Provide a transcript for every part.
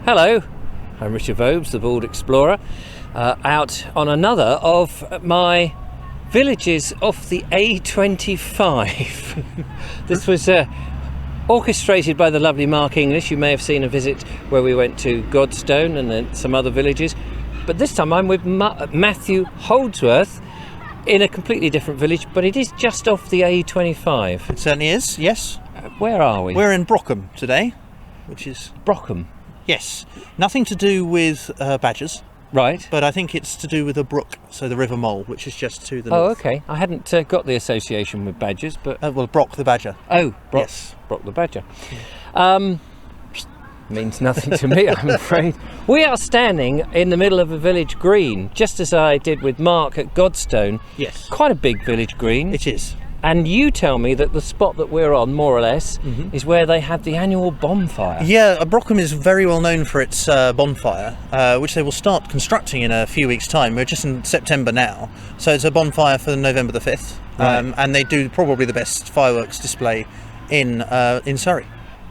Hello, I'm Richard Vobes, the Bald Explorer, out on another of my villages off the A25. This was orchestrated by the lovely Mark English. You may have seen a visit where we went to Godstone and then some other villages. But this time I'm with Matthew Holdsworth in a completely different village, but it is just off the A25. It certainly is, yes. Where are we? We're in Brockham today, which is... Brockham? Yes. Nothing to do with badgers. Right. But I think it's to do with a brook, so the River Mole, which is just to the north. Oh, okay. I hadn't got the association with badgers, but... well, Brock the badger. Oh, Brock, yes. Brock the badger. Means nothing to me, I'm afraid. We are standing in the middle of a village green, just as I did with Mark at Godstone. Yes. Quite a big village green. It is. And you tell me that the spot that we're on, more or less, is where they have the annual bonfire. Yeah, Brockham is very well known for its bonfire, which they will start constructing in a few weeks' time. We're just in September now, so it's a bonfire for November the 5th. Right. And they do probably the best fireworks display in Surrey.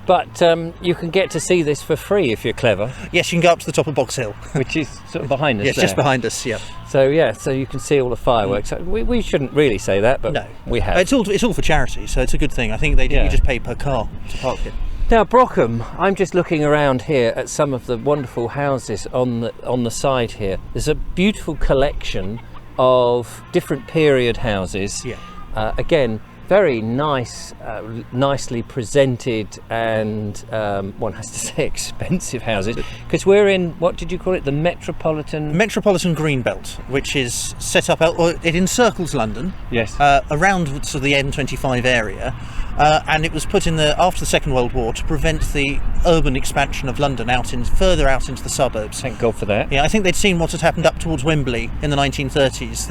But you can get to see this for free if you're clever. Yes, you can go up to the top of Box Hill. Which is sort of behind us. Yes, there. just behind us, yeah. So yeah, so you can see all the fireworks. We shouldn't really say that, but no, we have. It's all for charity, so it's a good thing. I think they do. Yeah. You just pay per car to park it. Now Brockham, I'm just looking around here at some of the wonderful houses on the side here. There's a beautiful collection of different period houses. Yeah. Again, very nice, nicely presented, and one has to say expensive houses, because we're in, what did you call it, the Metropolitan Greenbelt, which is set up, it encircles London. Yes. Around sort of the M25 area, and it was put in after the Second World War to prevent the urban expansion of London further out into the suburbs. Thank God for that. Yeah, I think they'd seen what had happened up towards Wembley in the 1930s,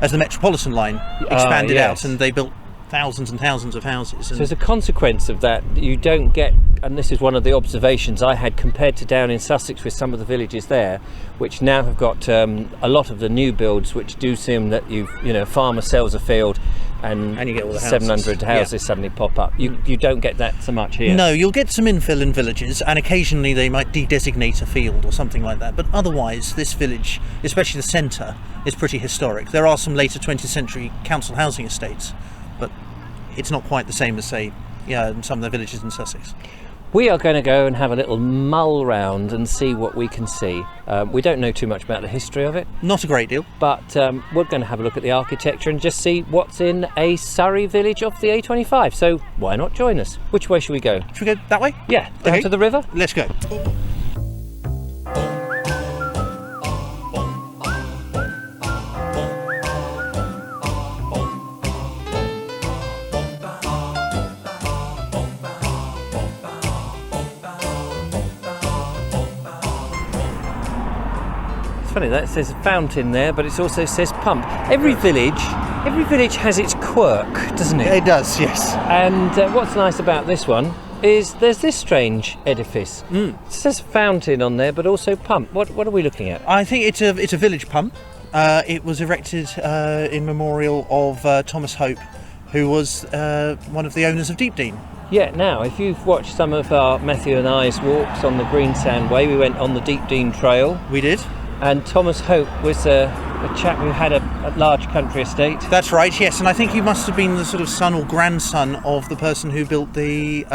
as the Metropolitan line expanded out, and they built thousands and thousands of houses. So as a consequence of that, you don't get, and this is one of the observations I had compared to down in Sussex with some of the villages there, which now have got a lot of the new builds, which do seem that a farmer sells a field and you get all the 700 houses suddenly pop up. You don't get that so much here. No, you'll get some infill in villages, and occasionally they might de-designate a field or something like that, but otherwise this village, especially the centre, is pretty historic. There are some later 20th century council housing estates, but it's not quite the same as, say, some of the villages in Sussex. We are going to go and have a little mull round and see what we can see. We don't know too much about the history of it. Not a great deal. But we're going to have a look at the architecture and just see what's in a Surrey village off the A25. So why not join us? Which way should we go? Should we go that way? Yeah, down to the river? Let's go. Funny, that says fountain there, but it also says pump. Every village has its quirk, doesn't it? It does, yes. And what's nice about this one is there's this strange edifice. It says fountain on there, but also pump. What are we looking at? I think it's a village pump. It was erected in memorial of Thomas Hope, who was one of the owners of Deepdean. Yeah, now, if you've watched some of Matthew and I's walks on the Greensand Way, we went on the Deepdean Trail. We did. And Thomas Hope was a chap who had a large country estate. That's right, yes, and I think he must have been the sort of son or grandson of the person who built the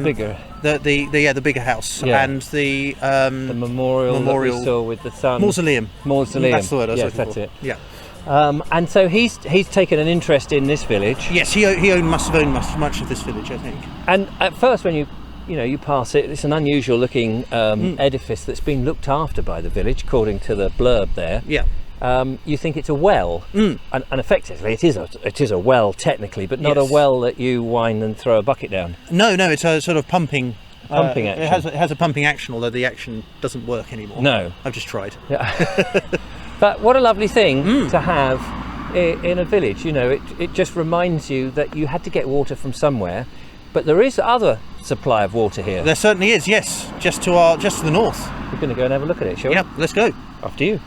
bigger house, and the memorial that we saw with the sun. Mausoleum. That's the word I was looking for. That's it. Yeah. And so he's taken an interest in this village. Yes, he must have owned much of this village, I think. And at first, when you pass it, it's an unusual looking edifice that's been looked after by the village, according to the blurb there. Yeah. You think it's a well, and effectively it is a well technically, but not a well that you wind and throw a bucket down. No, it's a sort of pumping action. It has a pumping action, although the action doesn't work anymore. No. I've just tried. Yeah. But what a lovely thing to have in a village. It just reminds you that you had to get water from somewhere, but there is other supply of water here. There certainly is, yes, just to the north. We're going to go and have a look at it, shall we? Yeah, let's go. After you.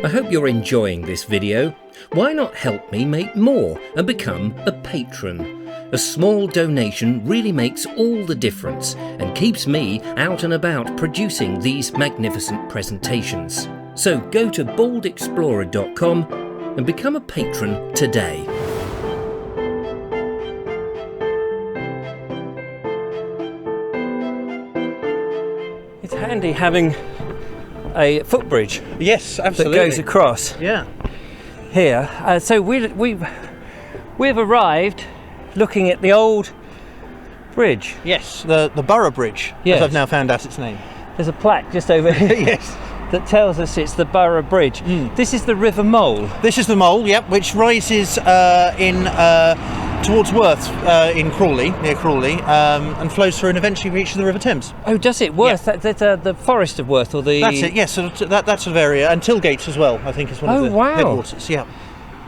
I hope you're enjoying this video. Why not help me make more and become a patron? A small donation really makes all the difference and keeps me out and about producing these magnificent presentations. So go to baldexplorer.com and become a patron today. It's handy having a footbridge. Yes, absolutely. That goes across. Yeah. Here. So we've arrived looking at the old bridge. Yes, the Borough Bridge, Yes. as I've now found out its name. There's a plaque just over here. Yes. That tells us it's the Borough Bridge. This is the River Mole. This is the Mole, yep, which rises towards Worth in Crawley, near Crawley, and flows through and eventually reaches the River Thames. Oh, does it? Worth? Yeah. That's the Forest of Worth, or the... That's it, yes, so that sort of area, and Tilgate as well, I think, is one of the wow. headwaters. Yeah,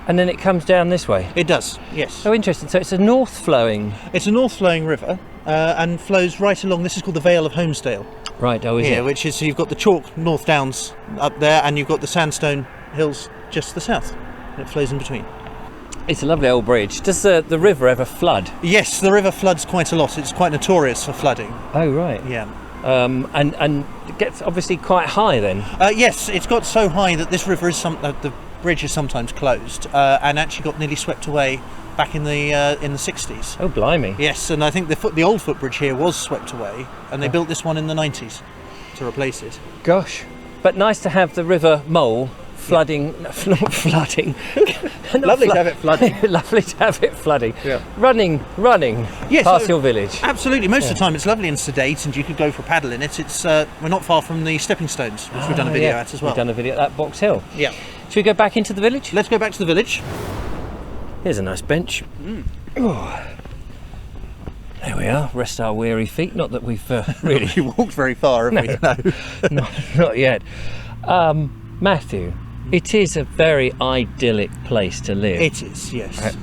And then it comes down this way. it does, yes. Oh, interesting. So it's a north-flowing... It's a north-flowing river and flows right along. This is called the Vale of Holmesdale. Right, oh, is Yeah, it? which is, so you've got the chalk North Downs up there, and you've got the sandstone hills just to the south. And it flows in between. It's a lovely old bridge. Does the river ever flood? Yes, the river floods quite a lot. It's quite notorious for flooding. Oh, right. Yeah. And it gets obviously quite high then. Yes, it's got so high that this river is the bridge is sometimes closed, and actually got nearly swept away back in the 60s. Oh, blimey. Yes, and I think the old footbridge here was swept away, and they built this one in the 90s to replace it. Gosh. But nice to have the River Mole flooding, not flooding. Lovely to have it flooding. Lovely to have it flooding. Yeah. Running Yes, past your village. Absolutely. Most of the time it's lovely and sedate, and you could go for a paddle in it. It's we're not far from the stepping stones, which we've done a video at as well. We've done a video at Box Hill. Yeah. Should we go back into the village? Let's go back to the village. Here's a nice bench. Oh. There we are. Rest our weary feet. Not that we've really You walked very far, have we? No. not yet. Matthew, it is a very idyllic place to live. It is, yes.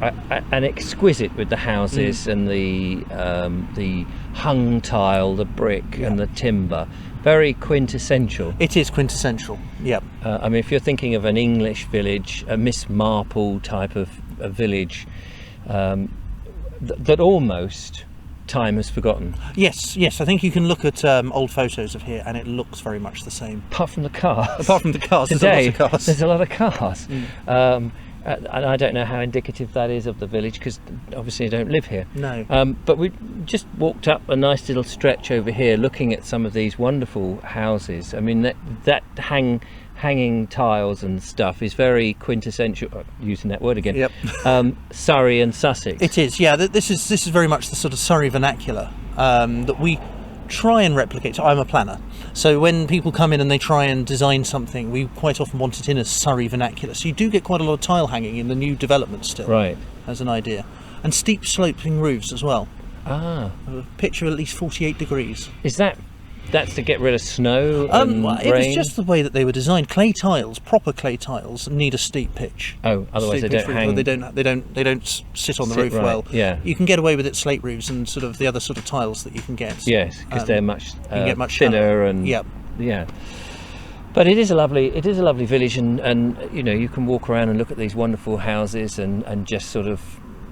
And exquisite with the houses and the hung tile, the brick and the timber. Very quintessential. It is quintessential. Yep. I mean, if you're thinking of an English village, a Miss Marple type of a village, that almost time has forgotten. Yes. I think you can look at old photos of here, and it looks very much the same. Apart from the cars. Apart from the cars, Today, there's a lot of cars. There's a lot of cars. And I don't know how indicative that is of the village, because obviously I don't live here. No. But we just walked up a nice little stretch over here, looking at some of these wonderful houses. I mean, that hanging tiles and stuff is very quintessential. Using that word again. Yep. Surrey and Sussex. It is. Yeah. This is very much the sort of Surrey vernacular that we try and replicate. So I'm a planner, so when people come in and they try and design something, we quite often want it in a Surrey vernacular. So you do get quite a lot of tile hanging in the new developments still, right, as an idea, and steep sloping roofs as well. Ah, A picture at least 48 degrees. is that's to get rid of snow and It was rain? just the way that they were designed. Clay tiles, proper clay tiles, need a steep pitch. Oh, otherwise Steep they pitch don't roof. hang. Well, they don't sit on the Sit roof right, well. yeah. You can get away with it slate roofs and sort of the other sort of tiles that you can get. Yes, because they're much, can get much thinner shallower. and Yep. yeah. But it is a lovely village, and you know, you can walk around and look at these wonderful houses and just sort of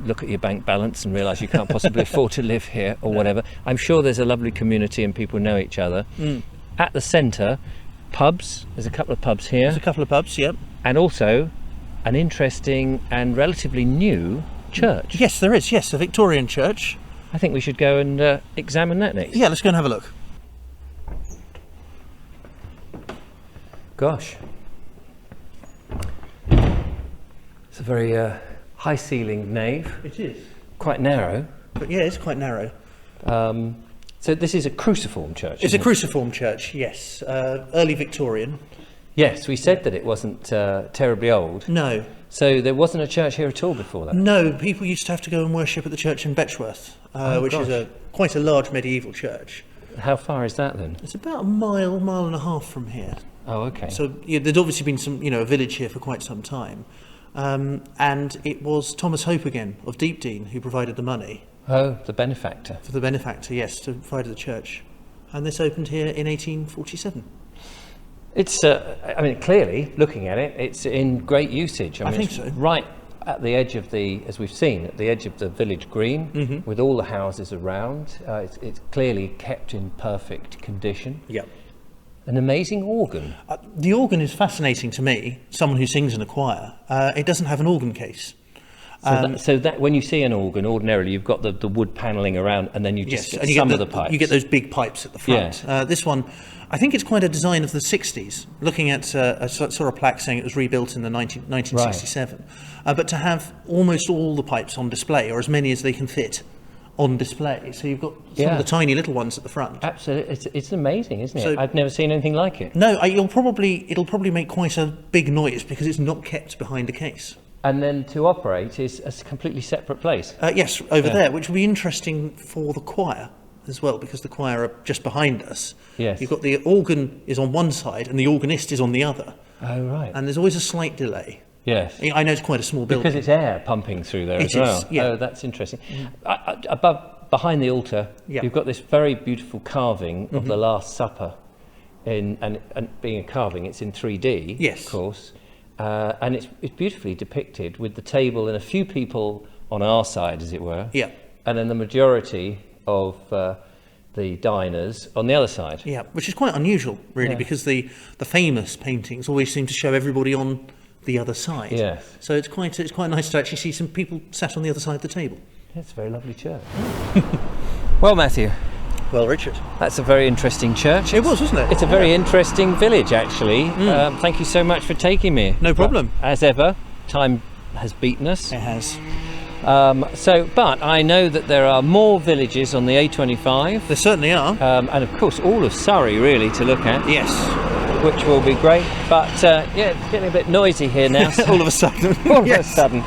look at your bank balance and realise you can't possibly afford to live here or whatever. I'm sure there's a lovely community and people know each other. At the centre, pubs. There's a couple of pubs here. There's a couple of pubs, yep. And also an interesting and relatively new church. Yes, there is. Yes, the Victorian Church. I think we should go and examine that next. Yeah, let's go and have a look. Gosh. It's a very high ceiling nave. It is. Quite narrow. But yeah, it's quite narrow. So this is a cruciform church. It's a isn't it? cruciform church, yes. Early Victorian. Yes, we said that it wasn't terribly old. No. So there wasn't a church here at all before that? No, people used to have to go and worship at the church in Betchworth, which is quite a large medieval church. How far is that then? It's about a mile and a half from here. Oh, okay. So yeah, there'd obviously been some, a village here for quite some time. And it was Thomas Hope again of Deepdean who provided the money. Oh, the benefactor. For the benefactor, yes, to provide the church. And this opened here in 1847. It's, I mean, clearly, looking at it, it's in great usage. I think so. Right at the edge of the, as we've seen, at the edge of the village green, with all the houses around. It's clearly kept in perfect condition. Yep. An amazing organ. The organ is fascinating to me, someone who sings in a choir. It doesn't have an organ case. So that when you see an organ, ordinarily you've got the wood panelling around, and then you just get some of the pipes. You get those big pipes at the front. Yes. This one, I think it's quite a design of the 60s. Looking at I saw a plaque saying it was rebuilt in the 1967. But to have almost all the pipes on display, or as many as they can fit on display. So you've got some of the tiny little ones at the front. Absolutely, it's amazing, isn't it? So, I've never seen anything like it. No, it'll probably make quite a big noise because it's not kept behind a case. And then to operate is a completely separate place. Yes, over there, which will be interesting for the choir as well, because the choir are just behind us. Yes. You've got the organ is on one side and the organist is on the other. Oh, right. And there's always a slight delay. Yes. I know it's quite a small building. Because it's air pumping through there as well. Yeah. Oh, that's interesting. Behind the altar, you've got this very beautiful carving of the Last Supper. And being a carving, it's in 3D, yes, of course. And it's beautifully depicted with the table and a few people on our side, as it were. Yeah. And then the majority of the diners on the other side. Yeah, which is quite unusual, really, because the famous paintings always seem to show everybody on the other side. Yes. So it's quite nice to actually see some people sat on the other side of the table. It's a very lovely church. Well, Matthew. Well, Richard. That's a very interesting church. It was, wasn't it? It's a very interesting village, actually. Thank you so much for taking me. No problem. But, as ever, time has beaten us. It has. But I know that there are more villages on the A25. There certainly are. And of course, all of Surrey, really, to look at. Yes. Which will be great. But it's getting a bit noisy here now. So all of a sudden. All of a sudden.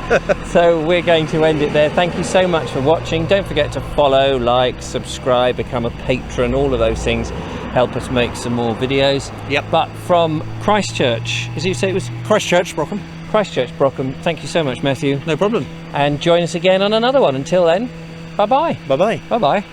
So we're going to end it there. Thank you so much for watching. Don't forget to follow, like, subscribe, become a patron. All of those things help us make some more videos. Yep. But from Christchurch, as you say, it was Christchurch, Brockham. Christchurch, Brockham. Thank you so much, Matthew. No problem. And join us again on another one. Until then, bye-bye. Bye-bye. Bye-bye.